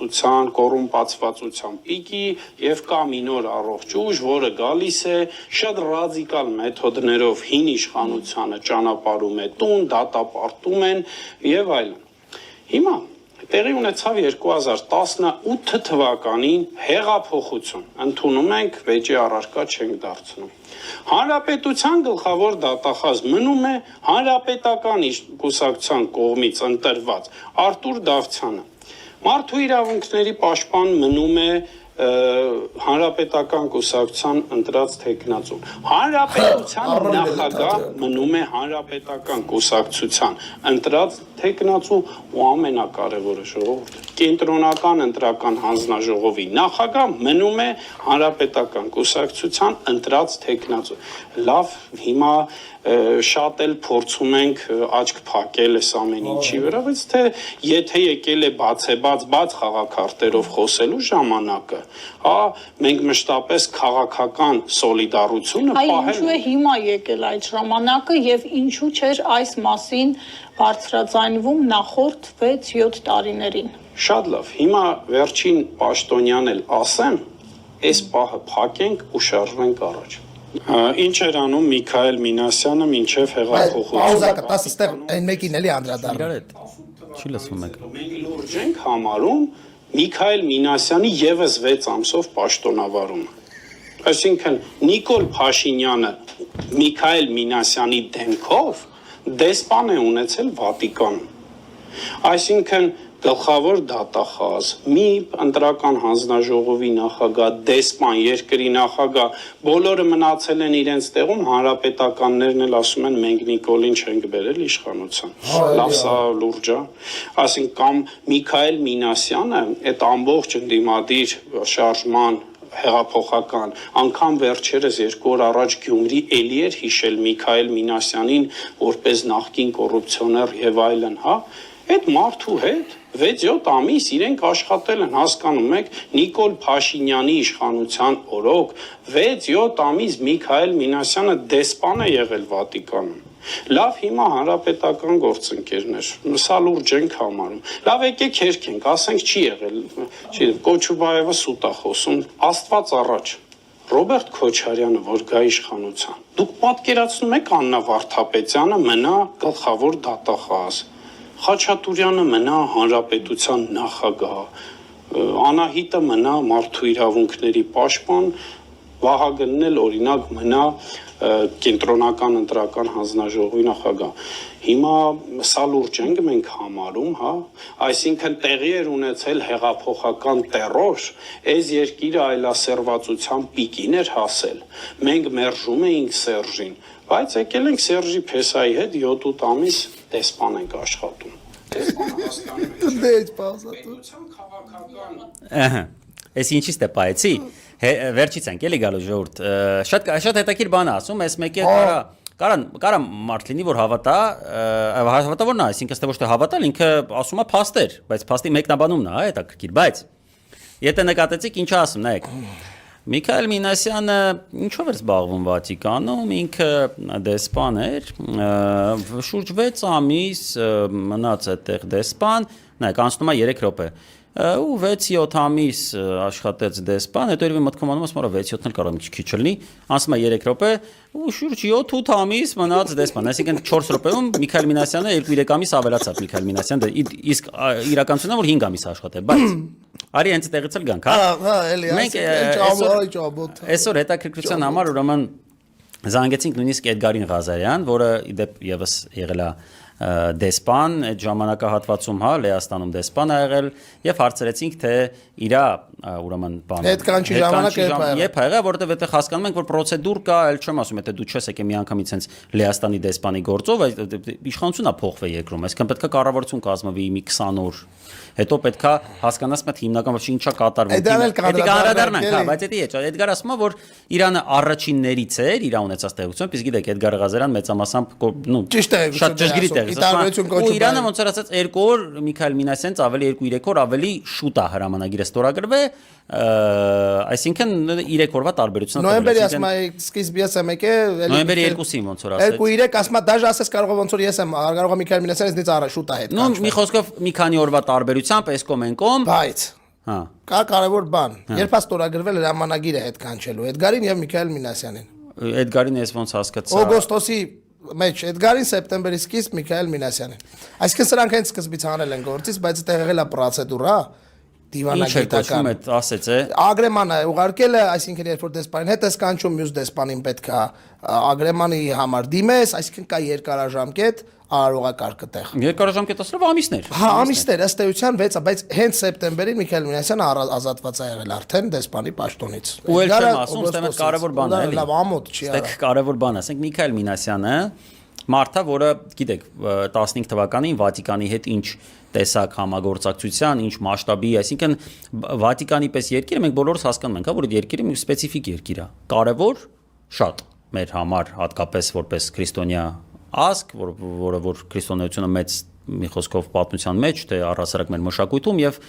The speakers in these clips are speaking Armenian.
կոռուպցիոն, կոռումպացվածության պիկի եւ կա մի նոր առողջ ուժ, որը գալիս է շատ ռադիկալ մեթոդներով հին իշխանությանը ճանապարհում է տուն, դատապարտում են եւ այլն։ Հիմա տեղի ունեցավ 2018 թվականին հեղափոխություն, ընդունում ենք, վեճի առարկա չենք դարձնում։ Հանրապետության գլխավոր դատախազ մնում է հանրապետական կուսակցության կողմից ընտրված Արտուր Դավթյանը։ Մարդու իրավունքների պաշտպան մնում է հանրապետական կուսակցության ընտրած թեկնածուն։ Հանրապետության նախագահ մնում է հանրապետական կուսակցության ընտրած թեկնածու ու ամենակարևորը ժողովուրդ կենտրոնական ընտրական հանձնաժողովի նախագահ մնում է հանրապետական կուսակցության ընտրած թեկնածու։ Լավ, հիմա շատ էլ փորձում ենք աչք փակել այս ամեն ինչի վրա, բայց թե եթե եկել է բաց խաղաքարտերով խոսելու ժամանակը, հա, մենք մշտապես քաղաքական սոլիդարությունը պահել։ Ինչու է հիմա եկել այդ ժամանակը եւ ինչու չէր այս մասին բարձրաձայնվում նախորդ 6-7 տարիներին։ Շատ լավ, հիմա վերջին պաշտոնյան էլ ասեմ, այս պահը փակենք ու շարժվենք առաջ։ Ինչ էր անում Միքայել Մինասյանը մինչև հեղափոխությունը։ Պաուզա կտաս ստեղ այն մեկին էլի անդրադառնում։ Չի լսվում եք։ Մենք լուրջ ենք համարում Միքայել Մինասյանի եւս 6 ամսով պաշտոնավարումը։ Այսինքն Նիկոլ Փաշինյանը Միքայել Մինասյանի դեմքով դեսպան է ունեցել Վատիկանում։ Այսինքն գլխավոր դատախազ, մի ընտրական հանձնաժողովի նախագահ, դեսպան, երկրի նախագահ, բոլորը մնացել են իրենց տեղում, հանրապետականներն էլ ասում են մենք Նիկոլին չենք բերել իշխանության։ Լավ, սա լուրջ է։ Այսինքն կամ Միքայել Մինասյանը այդ ամբողջ ընդդիմադիր շարժման հեղափոխական անգամ վերջերս 2 օր առաջ Գյումրի էլի էր հիշել Միքայել Մինասյանին որպես նախկին կոռուպցիոներ եւ այլն, հա։ Այդ մարդու հետ 6-7 ամիս իրենք աշխատել են, հասկանում եք, Նիկոլ Փաշինյանի իշխանության օրոք 6-7 ամիս Միքայել Մինասյանը դեսպան է եղել Վատիկանում։ Լավ, հիմա հանրապետական գործընկերներ, սա լուրջ ենք համարում։ Լավ, եկեք հերքենք, ասենք չի եղել, Կոչուբաևը սուտ է խոսում, Աստված առաջ։ Ռոբերտ Քոչարյանը, որ գա իշխանության, դուք պատկերացնում եք Աննա Վարդապետյանը մնա գլխավոր դատախազ, Խաչատուրյանը մնա հանրապետության նախագահ, Անահիտը մնա մարդու իրավունքների պաշտպան, Վահագնն էլ օրինակ մնա կենտրոնական ընտրական հանձնաժողովի նախագահ։ Հիմա սա լուրջ ենք մենք համարում, հա, այսինքն տեղի էր ունեցել հեղափոխական տերոր, այս երկիրը այլասերվածության պիկին էր հասել, մենք մերժում էինք Սերժին, բայց եկել ենք Սերժի Փեսայի հետ 7-8 ամիս դեսպան ենք աշխատում։ Դեսպանը հասկանում եք։ Պետության քաղաքական։ Այս ինչի՞ց է պայեցի։ Վերջից ենք էլի գալու ժողովուրդ։ Շատ հետաքրքիր բան ասում, այս մեկը կարա մարդ լինի, որ հավատա, որն է, այսինքն ստե ոչ թե հավատալ, ինքը ասում է փաստեր, բայց փաստի մեկնաբանումն է, հետաքրքիր, բայց եթե նկատեցիք ինչա ասում, նայեք։ Միքայել Մինասյանը ինչով էր զբաղվում Վատիկանում, ինքը դեսպան էր, շուրջ 6 ամիս մնաց այդտեղ դեսպան, նայեք, անցնում է 3 րոպե, ու 6-7 ամիս աշխատեց դեսպան, հետո երևի մտքում անում ասում, 6-7-ն էլ կարող է քիչ լինի, անցնում է 3 րոպե, ու շուրջ 7-8 ամիս մնաց դեսպան, այսինքն 4 րոպեում Միքայել Մինասյանը 2-3 ամիս ավելացավ Միքայել Մինասյանը, իսկ իրականությունն է որ 5 ամիս աշխատել, բայց արի հենց այդտեղից էլ գանք, հա։ Հա, էլի, այսօր հետաքրքրության համար ուրեմն զանգեցինք նույնիսկ Էդգարին Ղազարյան, որը իդեպ եւս եղել է դեսպան այդ ժամանակահատվածում, հա, Լեհաստանում դեսպան ա եղել եւ հարցրեցինք թե իրա ուրեմն բանը այդ կանչի ժամանակը երբ ա եղել, որովհետեւ այդտեղ հասկանում ենք որ պրոցեդուր կա, այլ չեմ ասում, եթե դու չես եկել միանգամից հենց Լեհաստանի դեսպանի գործով, իշխանությունն ա փոխվել երկրում, այսինքն պետք է կառավարություն կազմվի մի 20 օր, հետո պետք է հասկանաս մեծ հիմնական ոչ ինչա կատարվում։ Դա անդրադառնանք, հա, բայց դա է, Էդգար ասում է որ Իրանը առաջիններից էր, իր ունեցած տեղեկությամբ, իսկ գիտեք Էդգար Ղազարյան մեծամասամբ, ճիշտ է, շատ ճշգրիտ է։ Ու Իրանը ոնց էր ասած 2 օր Միքայել Մինասյանից ավելի 2-3 օր ավելի շուտ է հրամանագիրը ստորագրվել, այսինքն 3 օրվա տարբերություն է։ Նոյեմբերի ասում է սկիզբի եմ եկել, նոյեմբերի 2-ին ոնց որ ասած։ 2-3 ասում է դաժե ասես կարող է ոնց որ ես եմ, կարող է Միքայել Մինասյանից դից առաջ շուտ է հետ։ Նո մի խոսքով մի քանի օրվա տարբերությամբ էսկոմ ենկոմ, բայց Հա։ Կա կարևոր բան։ Երբ ստորագրվել հրամանագիրը հետ կանչելու Էդգարին եւ Միքայել Մինասյանին։ Էդգարին ես ոնց հասկացա։ Օգոստոսի մեջ Էդգարին, սեպտեմբերի սկիզբ Միքայել Մինասյանին։ Այսինքն սրանք հենց սկզբից անել են գործից, բայց դա եղել է պրոցեդուրա, դիվանագիտական։ Այդ ասեց է։ Ագրեմանը ուղարկել է, այսինքն երբ որ դեսպանին հետ ես կանչում, մյուս դեսպանին պետք է ագրեմանի համար դիմես, այսինքն կա երկարաժամկետ արարողակարգը տեղ։ Երկարաժամկետ ասելով ամիսներ։ Հա, ամիսներ, ըստ էության 6-ը, բայց հենց սեպտեմբերին Միքայել Մինասյանը ազատված է եղել արդեն դեսպանի պաշտոնից։ Ու էլ չեմ ասում, ստեմ այդ կարևոր բան է, էլի։ Լավ, ամոթ չի արա։ Ստեք կարևոր բան, ասենք Միքայել Մինասյանը մարդա, որը, գիտեք, 15 թվականին Վատիկանի հետ ինչ տեսակ համագործակցության, ինչ մասշտաբի, այսինքն Վատիկանի պես երկիրը մենք բոլորս հասկանում ենք, հա, որ այդ երկիրը մի սպეციფიկ երկիր է։ Կարևոր շատ մեր համար, հատկապես որպես քրիստոնյա ազգ, որը որ քրիստոնեությունը մեծ մի խոսքով պատմության մեջ, թե առհասարակ մեր մշակույթում եւ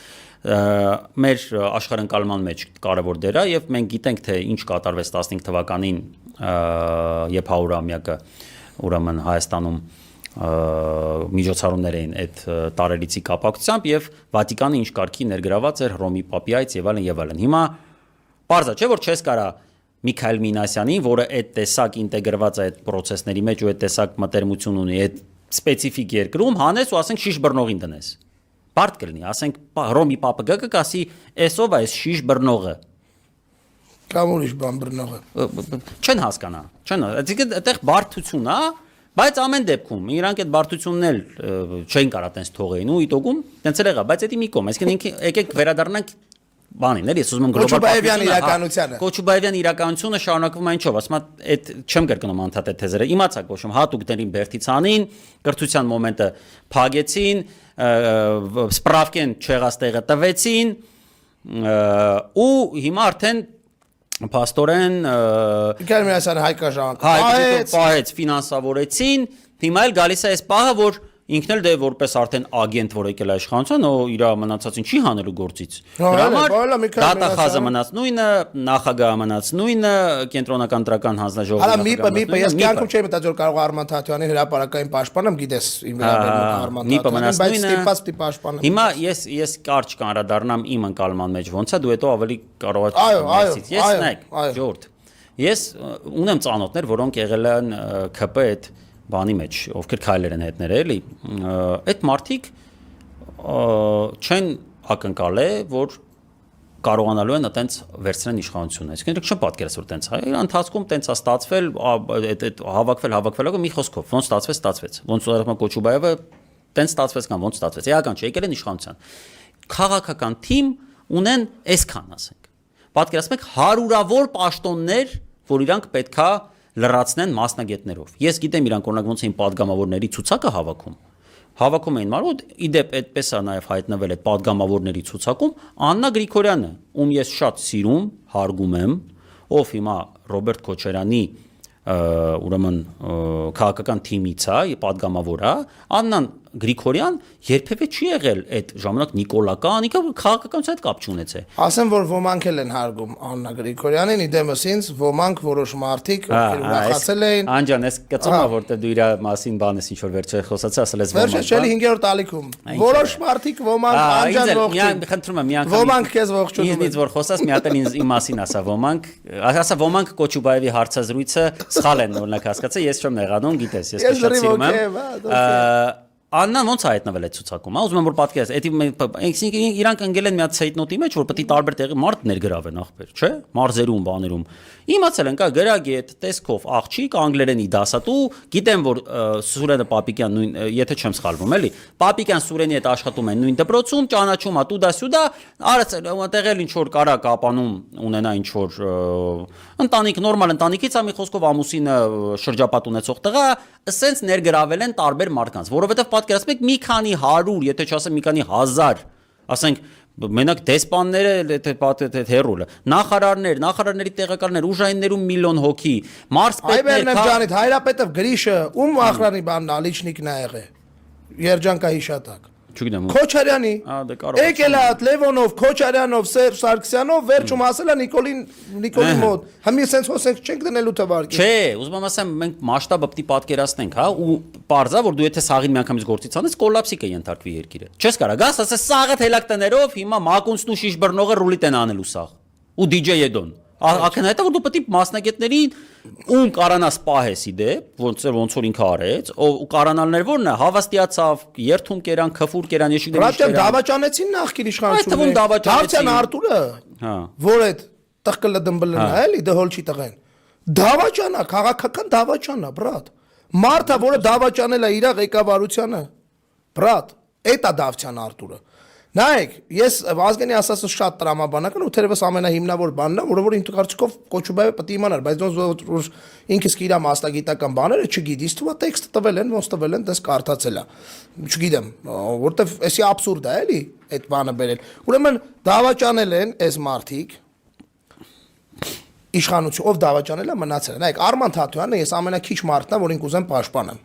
մեր աշխարհընկալման մեջ կարևոր դեր է եւ մենք գիտենք թե ինչ կատարվեց 15 թվականին երբ 100-ամյակը ուրեմն Հայաստանում միջոցառումներ էին այդ տարելիցի կապակցությամբ եւ Վատիկանը ինչ կարգի ներգրաված էր Հռոմի Պապի այց եւ այլն եւ այլն։ Հիմա բարձա չէ որ չես կարա Միքայել Մինասյանին, որը այդ տեսակ ինտեգրված է այդ process-ների մեջ ու այդ տեսակ մտերմություն ունի այդ սպეციფიկ երկրում, հանես ու ասենք շիշ բռնողին դնես։ Բարդ կլինի, ասենք Հռոմի Պապը գա կասի, «Էսով է շիշ բռնողը»։ Կամ ուրիշ բան բռնողը։ Չեն հասկանա, չեն, այսինքն այդտեղ բարդություն է, բայց ամեն դեպքում իրանք այդ բարդությունն էլ չեն կարա տենց թողեին ու իտոգում տենց էլ եղա, բայց դա մի կողմ, այսինքն եկեք վերադառնանք բանին, էլի, ես ուզում եմ Կոչուբաևյան իրականությանը։ Կոչուբաևյան իրականությունը շարունակվում է ինչով, ասում եմ, այդ չեմ կրկնում անդադ այդ թեզերը։ Իմացաք, ոչ եմ հատուկ դերին Բերտիցանին, կրթության մոմենտը փագեցին, սպրավկեն չեղած տեղը տվեցին, ու հիմա արդեն փաստորեն Միքայել Մինասյանը հայկաժանակ պահեց, ֆինանսավորեցին, հիմա էլ գալիս է այս պահը, որ ինքն էլ դե որպես արդեն ագենտ, որ եկել է իշխանության, ու իր մնացածին չի հանելու գործից։ Դրա համար դատախազը մնաց նույնը, նախագահը մնաց նույնը, կենտրոնական դրական հանձնաժողովը։ Հələ միպը, ես կյանքում չէի մտածել որ կարող Արման Թաթյանի հրապարակային պաշտպանեմ, գիտես, իմ վերաբերյալ Արման Թաթյանին, բայց ստիպված պաշտպանեմ։ Հիմա ես կարճ կանրադառնամ իմ ընկալման մեջ ոնց է, դու հետո ավելի կարող ես։ Ես նայեք, ժողովուրդ։ Ես ունեմ ծանոթներ, որոնք եղել են ՔՊ այդ բանի մեջ, ովքեր քայլեր են հետները, էլի, այդ մարդիկ չեն ակնկալել, որ կարողանալու են այտենց վերցնեն իշխանությունը, այսինքն չեմ պատկերացրել որ տենց է, իր ընթացքում տենց է ստացվել, հավաքվել, մի խոսքով, ոնց ստացվեց, ոնց ուրեմն Կոչուբաևը տենց ստացվեց կամ ոնց ստացվեց, էական չէ, եկել են իշխանության, քաղաքական թիմ ունեն այսքան, ասենք, պատկերացնում եք հարյուրավոր պաշտոններ, որ իրանք պետքա լրացնեն մասնագետներով։ Ես գիտեմ իրանք օրինակ ոնց էին падգամավորների ցուցակը հավաքում էին մարդ, իդեպ այդպես է նաև հայտնվել այդ падգամավորների ցուցակում Աննա Գրիգորյանը, ում ես շատ սիրում, հարգում եմ, ով հիմա Ռոբերտ Քոչարյանի ուրեմն քաղաքական թիմից է, падգամավոր է, Աննան Գրիգորյան երբևէ չի եղել այդ ժամանակ Նիկոլական, քաղաքականության հետ կապ չունեցել։ Ասեմ որ ոմանք էլ են հարգում Աննա Գրիգորյանին, իդեմս ինձ ոմանք որոշ մարդիկ ովքեր ուրախացել էին։ Անջան, ես կծում եմ որտեղ դու իր մասին բանես ինչ որ վերջը խոսացի, ասել ես ոմանք։ Վերջը չէ 5-րդ ալիքում։ Որոշ մարդիկ ոմանք անջան ողջուն։ Խնդրում եմ մի անգամ։ Ոմանք քեզ ողջունում են։ Ինձ որ խոսած մի հատ էլ ինձ իմ մասին ասա ոմանք, ասա ոմանք Կոչուբաևի հարցազրույցը սխալ են օրինակ հասկացա, ես չեմ նեղանում, գիտես, ես շատ սիրում եմ։ Աննան ոնց է հայտնվել այդ ցուցակում, հա, ուզում եմ որ պատկերացնես, իրանք ընկել են մի հատ ցեյտնոտի մեջ, որ պետք է տարբեր տեղի մարդ ներգրավեն ախպեր, չէ՞, մարզերում, բաներում։ Իմացել են կա գրագետ, տեսքով աղջիկ, անգլերենի դասատու, գիտեմ որ Սուրենը Պապիկյան նույն, եթե չեմ սխալվում, էլի, Պապիկյան Սուրենի հետ աշխատում են նույն դպրոցում, ճանաչում ա տուդա-սյուդա, այդտեղ էլ ինչ որ կարա կապանում ունենա ինչ որ ընտանիք, նորմալ ընտանիքից ա մի խոսքով ամուսինը շրջապատ ունեցող տղա, ասենց ներգրավել են տարբեր մարդկանց, որովհետև պատկերացնում եք մի քանի 100, եթե չասեմ մի քանի 1000, ասենք մենակ դեսպանները հերոլը, նախարարների տեղակալներ, ուժայիններում միլիոն հոգի, մարզպետներ, Հայրապետով Գրիշը ում ախրանի բանն ալիչնիկն է եղել։ Երջանկա հիշատակ։ Չգիտեմ։ Քոչարյանի։ Դե կարող է։ Եկել է Լևոնով, Քոչարյանով, Սերժ Սարգսյանով, վերջում ասել է Նիկոլի մոտ։ Հիմա սենց հոսենք չենք դնելու թվարկի։ Չէ, ուզում եմ ասեմ, մենք մասշտաբը պետք է պատկերացնենք, հա, ու parza որ դու եթե սաղին միանգամից գործից անես, կոլապսի կենթարկվի երկիրը։ Չես կարա, գաս ասես սաղը թելակ տներով, հիմա մակունցն ու շիշ բռնողը ռուլիտ են անելու սաղ։ Ու DJ-ը դոն։ Ակնհայտ է որ դու պետք է մասնագետներին ում կարանաս պահես իդեպ, ոնց որ ինքը արեց, ու կարանալներ որն է, հավաստիացավ, երթում կերան, քֆուր կերան, ես չգիտեմ ինչ կերան։ Դավաճանեցին նախքին իշխանությունները։ Դավթյան Արտուրը, որ այդ տղկլը դմբլն է, էլի դհոլ չի տղեն։ Դավաճանա, քաղաքական դավաճանա, բրատ։ Մարդը, որը դավաճանել է իր ղեկավարությանը, բրատ, էդ է Դավթյան Արտուրը։ Նայեք, ես Վազգենի ասածը շատ տրամաբանական ու թերևս ամենահիմնավոր բանն է, որը որ ինձ կարծիքով Կոչուբայևը պետք է իմանար, բայց ոնց ինքս իր մասնագիտական բաները չգիտի, իսկ թվա տեքստը տվել են, ոնց տվել են, դες կարդացել է։ Չգիտեմ, որտեվ էսի абսուրդ է, էլի, այդ բանը բերել։ Ուրեմն դավաճանել են այս մարդիկ իշխանություն, ով դավաճանել է մնացել։ Նայեք, Արման Թաթոյանը ես ամենակիչ մարդն եմ, որ ինք ուզեմ պաշտպանեմ։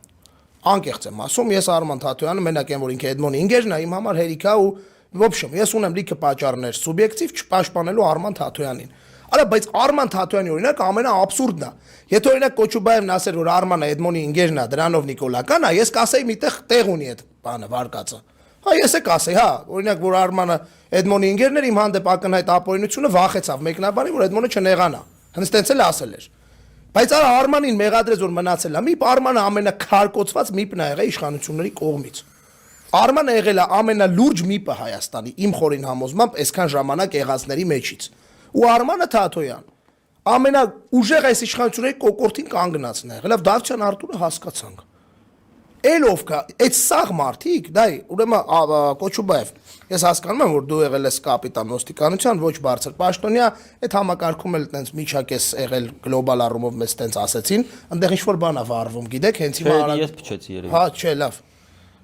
Անկեղծ եմ ասում, ես Արման Թաթոյանը մենակ եմ, որ ինքը Էդմոնի ինգեժն է, իմ համար հերիքա ու В общем, ես ունեմ լիքը պատճառներ սուբյեկտիվ չպաշտպանելու Արման Թաթոյանին։ Արա, բայց Արման Թաթոյանի օրինակ ամենաաբսուրդն է։ Եթե օրինակ Կոչուբաևն ասեր, որ Արմանը Էդմոնի ինգեժն է, դրանով Նիկոլական է, ես կասեի միտեղ տեղ ունի այդ բանը վարկածը։ Հա, ես է կասեի, հա, օրինակ որ Արմանը Էդմոնի ինգերն էր, իմ հանդեպ ակնհայտ ապօրինությունը վախեցավ մեկնաբանի, որ Էդմոնը չնեղանա։ Հենց տենց էլ ասել էր։ Բայց արա Արմանին մեղադրեց, որ մնացել է։ Մի Արմանը ամենակարկոցված միպն է եղել իշխանությունների կողմից։ Արմանը եղել է ամենալուրջ միպը Հայաստանի իմ խորին համոզմամբ այսքան ժամանակ եղածների մեջից։ Ու Արմանը Թաթոյան ամենաուժեղ այս իշխանությունների կոկորտին կանգնածն է եղել։ Լավ Դավթյան Արտուրը հասկացանք։ Էլով կա, այդ սաղ մարդիկ, դա ուրեմն Կոչուբաև, ես հասկանում եմ, որ դու եղել ես կապիտան ոստիկանության, ոչ բարձր պաշտոնյա, այդ համակարգում էլ տենց միջակես եղել գլոբալ առումով մեզ տենց ասեցին, այնտեղ ինչ-որ բան է վարվում, գիտեք, հենց հիմա ես փչեցի երևի։ Հա, չէ,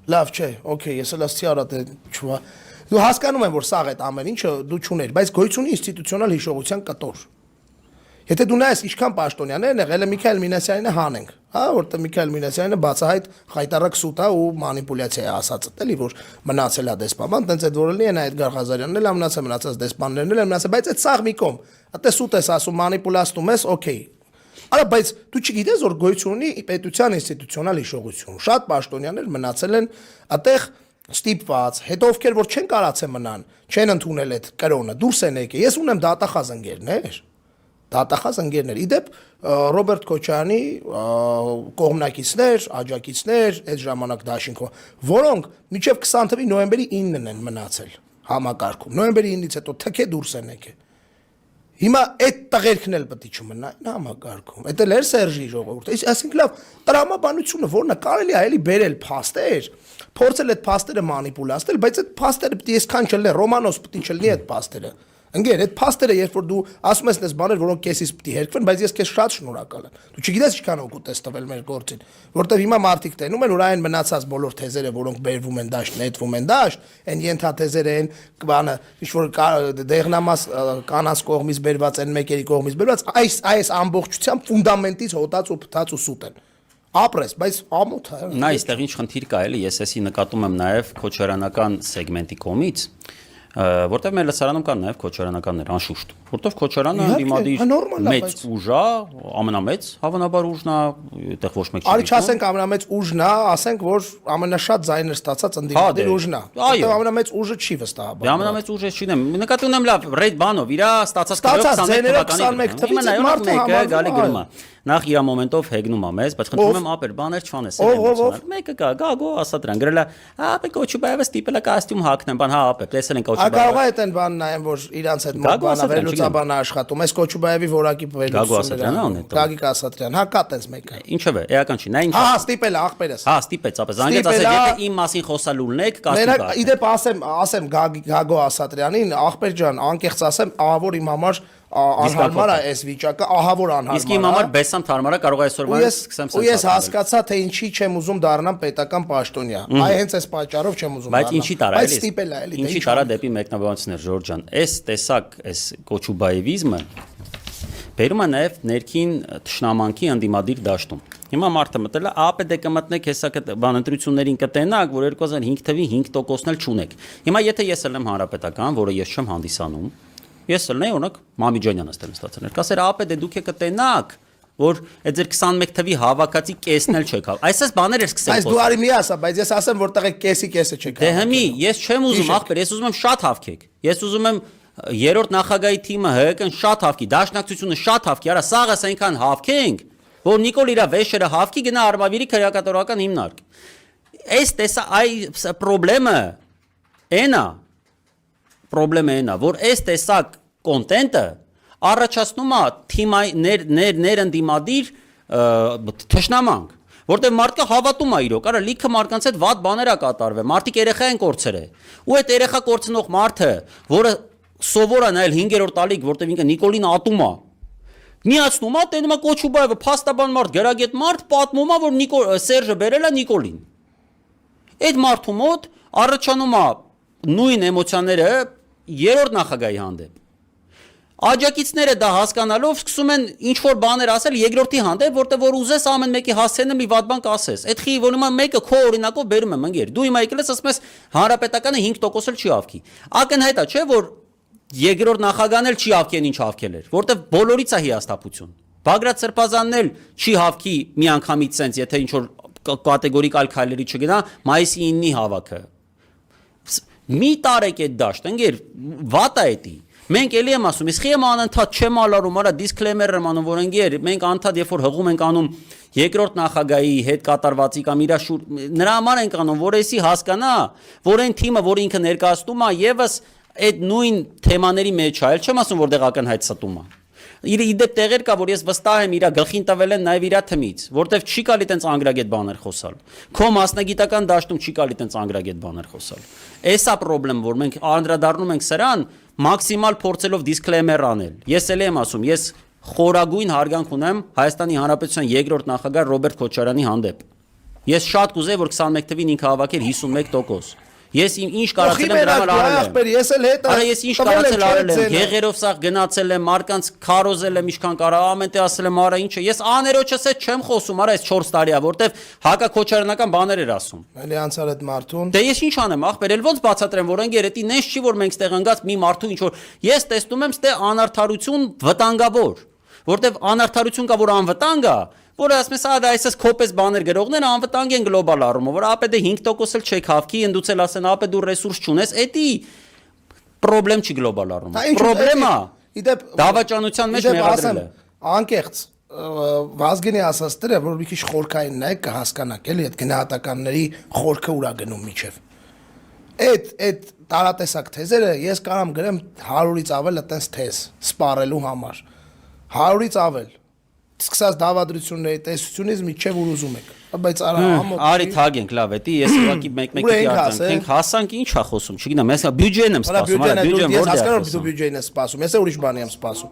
լավ չէ, օքեյ, ես էլ ասացի արա դե չվա։ Դու հասկանում եմ, որ սաղ այդ ամեն ինչը դու չուներ, բայց գոյություն ինստիտուցիոնալ հիշողության կտոր։ Եթե դու նայես ինչքան պաշտոնյաներն եղել է Միքայել Մինասյանինը հանենք, հա, որտեղ Միքայել Մինասյանինը բացահայտ խայտարակ սուտ է ու մանիպուլյացիա է ասածը, էլի որ մնացել է դեսպան, տենց այդ որ լինի այն Էդգար Ղազարյանն էլ մնացած դեսպաններն էլ մնացել, բայց այդ սաղ մի կողմ, ատե սուտ ես ասում, մանիպուլացնում ես, օքեյ։ Արա, բայց դու չգիտես, որ գոյություն ունի պետության ինստիտուցիոնալ հիշողություն։ Շատ պաշտոնյաներ մնացել են այդտեղ ստիպված, հետո ովքեր որ չեն կարացել մնան, չեն ընդունել այդ կրոնը, դուրս են եկել։ Ես ունեմ դատախազ ընկերներ, իդեպ Ռոբերտ Քոչարյանի կողմնակիցներ, աջակիցներ, այդ ժամանակ դաշինքով, որոնք մինչև 20 թվականի նոյեմբերի 9-ն են մնացել համակարգում։ Նոյեմբերի 9-ից հետո թքե դուրս են եկել։ Հիմա այդ տղերքն էլ պետք է չմնային համակարգում։ Այդ էլ էր Սերժի ժողովուրդը։ Այսինքն լավ, տրամաբանությունը որն է կարելի է էլի բերել փաստեր, փորձել այդ փաստերը մանիպուլացնել, բայց այդ փաստերը պետք է այսքան չլինի, Ռոմանոս պետք է չլինի այդ փաստերը։ Ընկեր, այդ փաստերը երբ որ դու ասում ես այս բաներ, որոնք քեսից պետք է հերկվեն, բայց ես քեզ շատ շնորհակալ եմ։ Դու չգիտես ինչքան օգուտ ես տվել մեր գործին, որտեղ հիմա մարդիկ տենում են, որ այն մնացած բոլոր թեզերը, որոնք բերվում են դաշտ, նետվում են դաշտ, այն ենթաթեզերը են, բանը, ինչ որ դեղնամաս կանանց կողմից բերված են, մեկերի կողմից բերված, այս ամբողջությամբ ֆունդամենտից հոտած ու փտած ու սուտ են։ Ապրես, բայց ամոթ է։ Նա այստեղ ինչ խնդիր կա էլի, ես էսի նկատում եմ նաև քոչարանական սեգմենտի կողմից, որտեղ մեր լսարանում կան նաև քոչարանականներ, անշուշտ, որտեղ քոչարանը դիմադիր մեծ ուժ է, ամենամեծ հավանաբար ուժն է, այդտեղ ոչ մեկ չի։ Արի չասենք ամենամեծ ուժն է, ասենք որ ամենաշատ ձայներ ստացած ընդդիմադիր ուժն է։ Այո, ամենամեծ ուժը չի վստահաբար։ Ամենամեծ ուժը չգիտեմ, նկատի ունեմ լավ, ռեյդ բանով, իրա ստացած 21 թվականին մարդը գալի գրում է։ Նախ իր մոմենտով հեգնում է մեզ, բայց խնդրում եմ ապեր բաներ չանես էմոցիոնալ։ Մեկը կա, Գագո Ասատրյան գրել է, ապե Կոչուբաևը ստիպել է կոստյում հագնեմ, բան, հա, ապե, տեսել են Կոչուբաևը։ Կարող է այդեն բան նայեմ, որ իրանց հետ մոտ բանա վերլուծաբան աշխատում, այս Կոչուբաևի որակի վերլուծությունները։ Գագիկ Ասատրյան, հա, կա տենց մեկը։ Ինչով է, էական չի, նա ինչ։ Հա, ստիպել է աղբերս։ Հա, ստիպեց, ապե զանգեց ասել, եթե իմ մասին խոսալուլն եք, կոստյում կա։ Իդեպ ասեմ Գագո Ասատրյանին, աղբեր ջան, անկեղծ ասեմ, ահա որ իմ համար անհարմար է այս վիճակը, ահա որ անհարմար է։ Իսկ իմ համար բեսամ թարմարա կարող է այսօր վայր սկսեմ ու ես հասկացա, թե ինչի չեմ ուզում դառնամ պետական պաշտոնյա։ Այ հենց այս պատճառով չեմ ուզում դառնալ։ Բայց ինչի տարա էլի։ Բայց ստիպել է էլի։ Ինչի տարա դեպի մեկնաբանություններ, Ժորժ ջան։ Այս տեսակ, այս Կոչուբաևիզմը բերում է նաև ներքին թշնամանքի ընդդիմադիր դաշտում։ Հիմա մարդը մտել է ԱՊԴ կմտնեք, հեսա բան ընտրություններին կտենակ, որ 2005 թվին 5%-ն էլ չունեք։ Հիմա եթե ես ելնեմ հանրապետական, որը ես չեմ հանդիսանում, ես ելնեի օրինակ Մամիջանյանը ստեմ ստացել։ Կասեր ԱՊԴ դուք եք կտենակ, որ այդ ձեր 21 թվի հավաքածի կեսն էլ չեք հավ։ Այսպես բաներ էր սկսել։ Բայց դու արի մի ասա, բայց ես ասեմ որտեղ է կեսը չեք։ Դե հիմի ես չեմ ուզում ախպեր, ես ուզում եմ շատ հավքեք։ Ես ուզում եմ երրորդ նախագահի թիմը ՀԿ-ն շատ հավքի, դաշնակցությունը շատ հավքի, արա սաղս այնքան հավքենք, որ Նիկոլ իր վեշերը հավքի գնա Արմավիրի քրեակատորական հիմնարկ։ Այս տեսա այ պրոբլեմը այնա, որ այս տեսակ կոնտենտը առաջացնում է ներընդդիմադիր թշնամանք, որտեղ մարդը հավատում է իրոք, արա լիքը մարդկանց հետ վատ բաներ է կատարվել, մարդիկ երեխա են կորցրել, ու այդ երեխա կորցնող մարդը, որը սովոր է նայել 5-րդ տալիք, որտեղ ինքը Նիկոլին ատում է, միացնում է, տենում է Կոչուբաևը, փաստաբան մարդ, գրագետ մարդ, պատմում է, որ Սերժը բերել է Նիկոլին։ Այդ մարդու մոտ առաջանում է նույն էմոցիաները երրորդ նախագահի հանդեպ։ Աջակիցները դա հասկանալով սկսում են ինչ-որ բաներ ասել երկրորդի հանդեպ, որտեղ որ ուզես ամեն մեկի հասցենը մի վատ բան կասես։ Այդ խի ոնումա մեկը քո օրինակով բերում եմ ընկեր։ Դու հիմա եկել ես ասում ես հանրապետականը 5% էլ չի ավքի։ Ակնհայտ է, չէ՞ որ երկրորդ նախագահն էլ չի ավքի ինչ ավքել էր, որտեղ բոլորից է հիասթափություն։ Բագրատ Սրբազանն էլ չի ավքի միանգամից sense, եթե ինչ որ կատեգորիկ այլ քայլերի չգնա, մայիսի 9-ի հավաքը։ Մի տարեք այդ դաշտ, ընկեր, վատ է էդի։ Մենք էլի եմ ասում, իսկ եմ անընդհատ չեմ ալարում, արա դիսկլեյմեր եմ անում, որ ընկեր, մենք անընդհատ երբ որ հղում ենք անում երկրորդ նախագահի հետ կատարվածի կամ իր նրա համար ենք անում, որ էսի հասկանա, որ այն թիմը, որ ինքը ներկայացնում է, եւս այդ նույն թեմաների մեջ է, չեմ ասում, որ դեղական հայտ ստում է։ Իր իդեպ տեղեր կա, որ ես վստահ եմ իր գլխին տվել են նաև իր թմից, որտեվ չի կարելի տենց անգրագետ բաներ խոսալ։ Քո մասնագիտական դաշտում չի կարելի տենց անգրագետ բաներ խոսալ։ Էսա պրոբլեմ, որ մենք անդրադառնում ենք սրան, մաքսիմալ փորձելով դիսկլեյմեր անել։ Ես էլ եմ ասում, ես խորագույն հարգանք ունեմ Հայաստանի Հանրապետության երկրորդ նախագահ Ռոբերտ Քոչարյանի հանդեպ։ Ես շատ կուզեի, որ 21 թվին ինքը հավաքեր 51%։ Ես ինչ կարացել եմ դրա համար արել եմ։ Ես էլ հետ Արա ես ինչ կարացել արել եմ, եղերով սաղ գնացել եմ, մարկանց քարոզել եմ ինչքան կարա, ամեն տեղ ասել եմ, արա ինչը։ Ես աներոջս հետ չեմ խոսում, արա այս 4 տարի է, որտեվ հակաքոչարանական բաներ էր ասում։ Էլի անցար այդ մարդուն։ Դե ես ինչ անեմ, ախպեր, էլ ոնց բացատրեմ, որ ընկեր էդի նես չի, որ մենք ստեղ ընկած մի մարդու ինչ որ ես տեսնում եմ ստե անարդարություն վտանգավոր, որտեվ անարդարություն կա, որ անվտանգ է, որը ասում ես, այ այսպես քոպես բաներ գրողները անվտանգ են գլոբալ առումով, որ ԱՊԴ 5% էլ չեք հավքի, ընդուց էլ ասեն ԱՊԴ դու ռեսուրս չունես, էդի պրոբլեմ չի գլոբալ առումով։ Պրոբլեմա դավաճանության մեջ մեղադրելը։ Անկեղծ Վազգենի ասած դրը, որ մի քիչ խորքային նայեք կհասկանաք, էլի այդ գնահատականների խորքը ուրա գնում միջև։ Այդ տարատեսակ թեզերը ես կարամ գրեմ 100-ից ավել այտենց թեզ սպառելու համար։ 100-ից ավել սկսած դավադրությունների տեսությունից միջև ուր ուզում եք, բայց արի թագենք լավ էդի, ես ուղղակի մեկ-մեկի արձանենք, հասանք ինչ է խոսում, չգիտեմ, ես բյուջեն եմ սպասում, արա բյուջեն որտե՞ղ է։ Ես հասկանում եմ դու բյուջեն ես սպասում, ես ուրիշ բանի եմ սպասում։